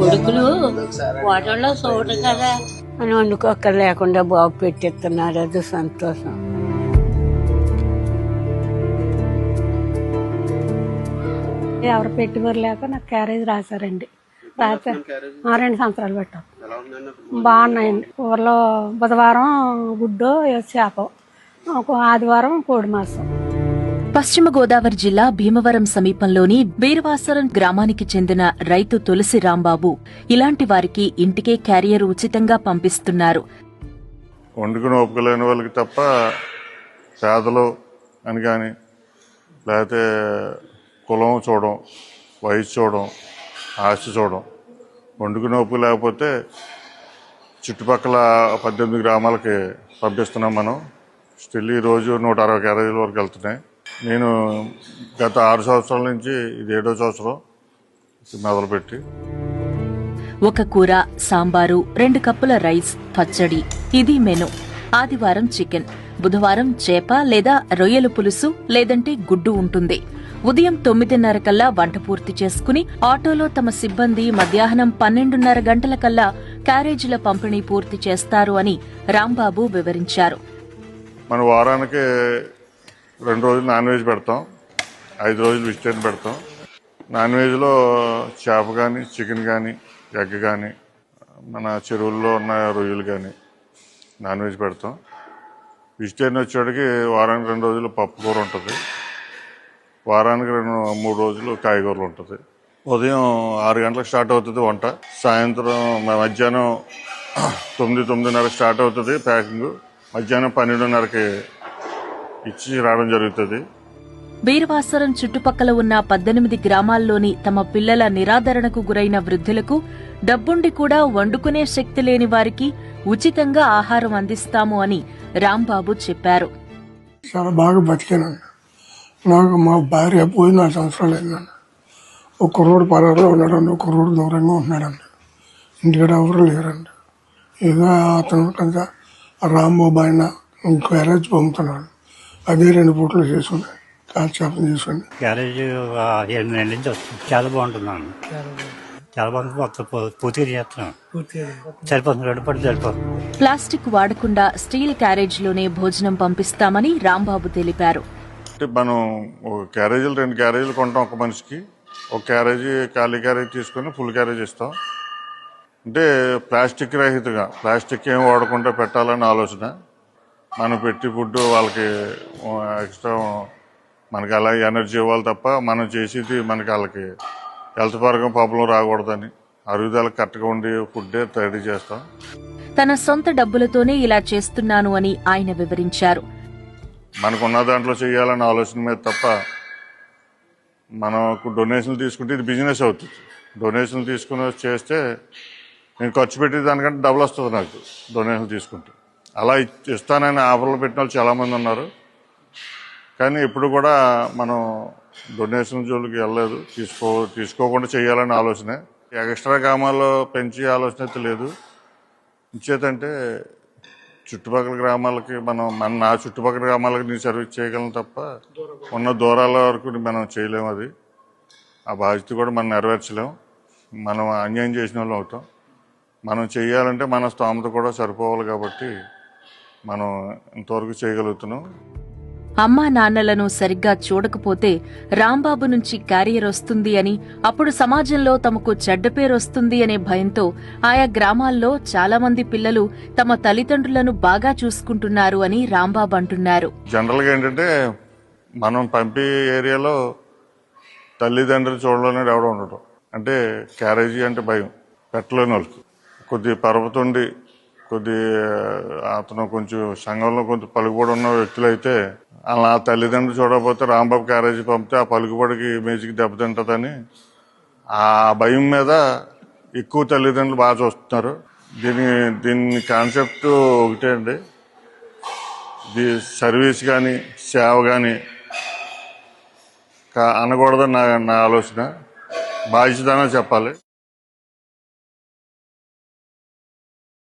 కొడుకులు వాటర్లో చూడరు కదా అని వండుకోక్కర్ లేకుండా బాబు పెట్టిస్తున్నారు. అది సంతోషం. ఎవరు పెట్టుబడి లేక నాకు క్యారేజ్ రాశారండి. రాశారు 2 సంవత్సరాలు పెట్టాం. బాగున్నాయండి. ఊర్లో బుధవారం గుడ్డు చేప, ఆదివారం కోడి మాంసం. పశ్చిమ గోదావరి జిల్లా భీమవరం సమీపంలోని బీరవాసరం గ్రామానికి చెందిన రైతు తులసి రాంబాబు ఇలాంటి వారికి ఇంటికే క్యారియర్ ఉచితంగా పంపిస్తున్నారు. వండుకుని ఒప్పుకోలేని వాళ్ళకి తప్ప పేదలు అని కానీ, లేకపోతే కులం చూడడం, వయసు చూడడం, ఆస్తి చూడడం, వండుకుని ఒప్పు లేకపోతే చుట్టుపక్కల 18 గ్రామాలకి పంపిస్తున్నాం మనం. స్టిల్ ఈరోజు 160 క్యారేజీల వరకు వెళ్తున్నాయి. నేను గత 6 సంవత్సరాల నుంచి ఇది 7వ సంవత్సరం మొదలుపెట్టి. ఒక కూర, సాంబారు, 2 కప్పుల రైస్, పచ్చడి, ఇది మెను. ఆదివారం చికెన్, బుధవారం చేప లేదా రొయ్యల పులుసు లేదంటే గుడ్డు ఉంటుంది. ఉదయం 9:30 కల్లా వంట పూర్తి చేసుకుని ఆటోలో తమ సిబ్బంది మధ్యాహ్నం 12:30 గంటల కల్లా క్యారేజీల పంపిణీ పూర్తి చేస్తారు అని రాంబాబు వివరించారు. మన వారానికి 2 రోజులు నాన్ వెజ్ పెడతాం, 5 రోజులు వెజిటేరియన్ పెడతాం. నాన్ వెజ్లో చేప కానీ, చికెన్ కానీ, ఎగ్ కానీ, మన చెరువుల్లో ఉన్న రొయ్యలు కానీ నాన్ వెజ్ పెడతాం. వెజిటేరియన్ వచ్చేటికి వారానికి 2 రోజులు పప్పు కూర ఉంటుంది, వారానికి 3 రోజులు కాయగూరలు ఉంటుంది. ఉదయం 6 గంటలకు స్టార్ట్ అవుతుంది వంట, సాయంత్రం మధ్యాహ్నం 9:30 స్టార్ట్ అవుతుంది ప్యాకింగ్, మధ్యాహ్నం 12:30కి ఇచ్చి రావడం జరుగుతుంది. బీరవాసరం చుట్టుపక్కల ఉన్న 18 గ్రామాల్లోని తమ పిల్లల నిరాదరణకు గురైన వృద్ధులకు, డబ్బుండి కూడా వండుకునే శక్తి లేని వారికి ఉచితంగా ఆహారం అందిస్తాము అని రాంబాబు చెప్పారు. చాలా బాగా బతికానండి. నాకు మా భార్య పోయి 4 సంవత్సరాలు అయిందండి. ఒక కుర్రోడు పరారులో ఉన్నాడండి, ఒక కుర్రోడు దూరంగా ఉంటున్నాడండి. ఇంటికాడ ఎవరు లేరండి. ఇక అతను కదా రాంబాబు ఆయన క్యారేజ్ పంపుతున్నాడు. అదే 2 పూటలు చేసుకుని కాల్చేపం చేసుకుని క్యారేజ్ 7 నెలల నుంచి వస్తుంది. చాలా బాగుంటున్నాను, చాలా బాగుంటుంది. మొత్తం పూర్తిగా చేస్తున్నాం, సరిపోతుంది, 2 పూటలు సరిపోతుంది. ప్లాస్టిక్ వాడకుండా స్టీల్ క్యారేజ్లోనే భోజనం పంపిస్తామని రాంబాబు తెలిపారు. మనం ఒక క్యారేజీలు 2 క్యారేజీలు కొంటాం ఒక మనిషికి. ఒక క్యారేజీ ఖాళీ క్యారేజీ తీసుకుని ఫుల్ క్యారేజ్ ఇస్తాం. అంటే ప్లాస్టిక్ రహితంగా, ప్లాస్టిక్ ఏం వాడకుండా పెట్టాలని ఆలోచన. మనం పెట్టి ఫుడ్ వాళ్ళకి ఎక్స్ట్రా మనకి అలా ఎనర్జీ ఇవ్వాలి తప్ప మనం చేసేది మనకి వాళ్ళకి హెల్త్ పరంగా ప్రాబ్లం రాకూడదని అరుగుదలకు కరెక్ట్గా ఉండి ఫుడ్డే రెడీ చేస్తాం. తన సొంత డబ్బులతోనే ఇలా చేస్తున్నాను అని ఆయన వివరించారు. మనకున్న దాంట్లో చేయాలన్న ఆలోచన మీద తప్ప మనకు డొనేషన్లు తీసుకుంటే ఇది బిజినెస్ అవుతుంది. డొనేషన్లు తీసుకుని చేస్తే నేను ఖర్చు పెట్టే దానికంటే డబుల్ వస్తుంది నాకు డొనేషన్లు తీసుకుంటే. అలా ఇస్తానని ఆఫర్లు పెట్టిన వాళ్ళు చాలామంది ఉన్నారు. కానీ ఇప్పుడు కూడా మనం డొనేషన్ జోలికి వెళ్ళలేదు, తీసుకోకుండా చేయాలనే ఆలోచనే. ఎక్స్ట్రా గ్రామాల్లో పెంచే ఆలోచన అయితే లేదు. ఇచ్చేదంటే చుట్టుపక్కల గ్రామాలకి నా చుట్టుపక్కల గ్రామాలకి నేను సర్వీస్ చేయగలను తప్ప ఉన్న దూరాల వరకు మనం చేయలేము. అది ఆ బాధ్యత కూడా మనం నెరవేర్చలేము. మనం అన్యాయం చేసిన వాళ్ళు అవుతాం. మనం చేయాలంటే మన స్తోమత కూడా సరిపోవాలి కాబట్టి మనం ఇంతవరకు చేయగలుగుతున్నాం. అమ్మా నాన్నలను సరిగ్గా చూడకపోతే రాంబాబు నుంచి క్యారియర్ వస్తుంది అని, అప్పుడు సమాజంలో తమకు చెడ్డ పేరొస్తుంది అనే భయంతో ఆయా గ్రామాల్లో చాలా మంది పిల్లలు తమ తల్లిదండ్రులను బాగా చూసుకుంటున్నారు అని రాంబాబు అంటున్నారు. జనరల్గా ఏంటంటే మనం పంపే ఏరియాలో తల్లిదండ్రులు చూడలేని ఎవడో ఉండటం. అంటే క్యారేజీ అంటే భయం పెట్టలేని వాళ్ళకి. కొద్ది పరపతుండి అతను కొంచెం సంఘంలో కొంచెం పలుకుబడి ఉన్న వ్యక్తులు అయితే అలా తల్లిదండ్రులు చూడకపోతే రాంబాబు క్యారేజీ పంపితే ఆ పలుకుబడికి ఇమేజ్కి దెబ్బతింటుందని ఆ భయం మీద ఎక్కువ తల్లిదండ్రులు బాగా చూస్తున్నారు. దీని కాన్సెప్ట్ ఒకటే అండి, సర్వీస్ కానీ సేవ కానీ అనకూడదని నా ఆలోచన. బాధ్యతనే చెప్పాలి.